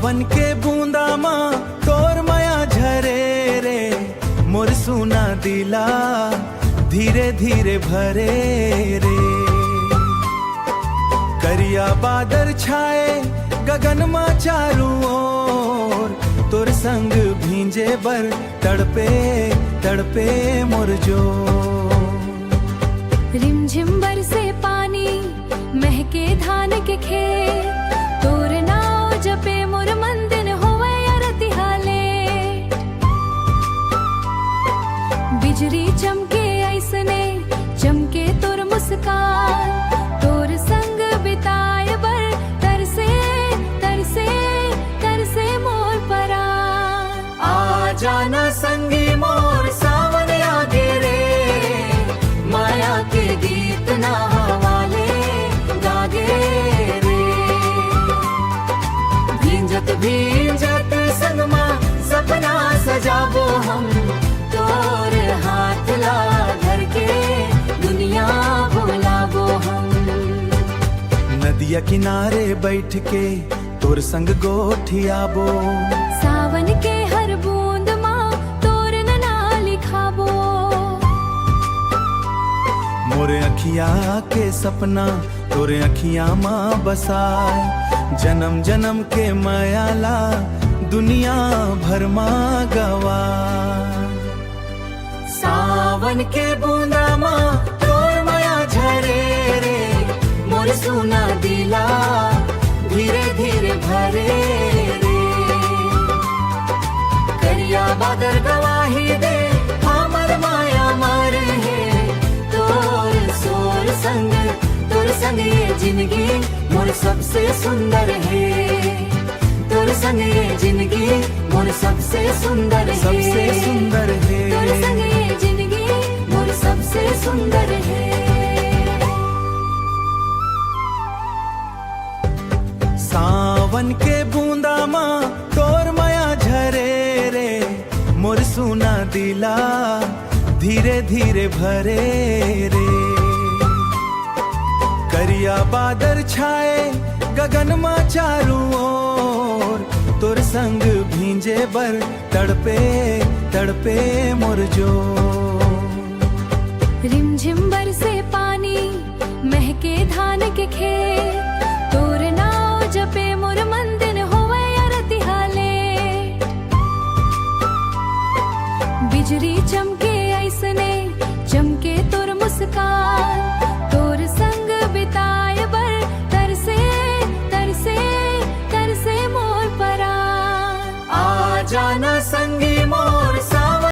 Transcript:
सावन के बूंदा माँ तोर माया झरे रे, मोर सुना दिला धीरे धीरे भरे रे। करिया बादल छाए गगन माँ चारू ओर, तोर संग भींजे बर तड़पे तड़पे मोर जो। रिमझिम बरसे पानी महके धान के खेत, तोर नाव जपे मोर मन दिन होवे अरति हाले। बिजली चमके ऐसने चमके तोर मुस्कान, तोर संग बिताए बर तरसे तरसे तरसे मोर परान। आ जाना संगी मोर सावन आगे रे, माया के गीत ना वाले गागे रे। भींजत भींजत संगमा सपना सजाबो हम, तोर हाथ ला धर के दुनिया भुलाबो हम। नदिया किनारे बैठ के तोर संग गोठियाबो, सावन के हर बूंद माँ तोर ना लिखाबो। मोरे अखिया के सपना तोरे अखिया माँ बसाए, जन्म जन्म के मायाला दुनिया भर माँ गवाए। सावन के बूंदा माँ तोर माया झरे रे, मोर सुना दिला धीरे धीरे भरे रे। करिया बादल गवाही दे हमर माया मर है, तोर सोर संग तोर संग ये जिंदगी मोर सबसे सुंदर है। तोर संग ये जिंदगी मोर सबसे सुंदर है, सबसे सुंदर है। तोर संग ये जिंदगी मोर सबसे सुंदर है। सावन के बूंदा माँ तोर माया झरे रे, मोर सुना दिला धीरे धीरे भरे रे। करिया बादल छाए गगन माँ चारू ओर, तोर संग भींजे बर तड़पे तड़पे मोर जो। रिमझिम बरसे पानी महके धान के खेत, तोर नाव जपे मोर मन दिन होवे अरति हाले। बिजली चमके ऐसने चमके तोर मुस्कान, तोर संग बिताए बर तरसे तरसे तरसे मोर परान। आ जाना संग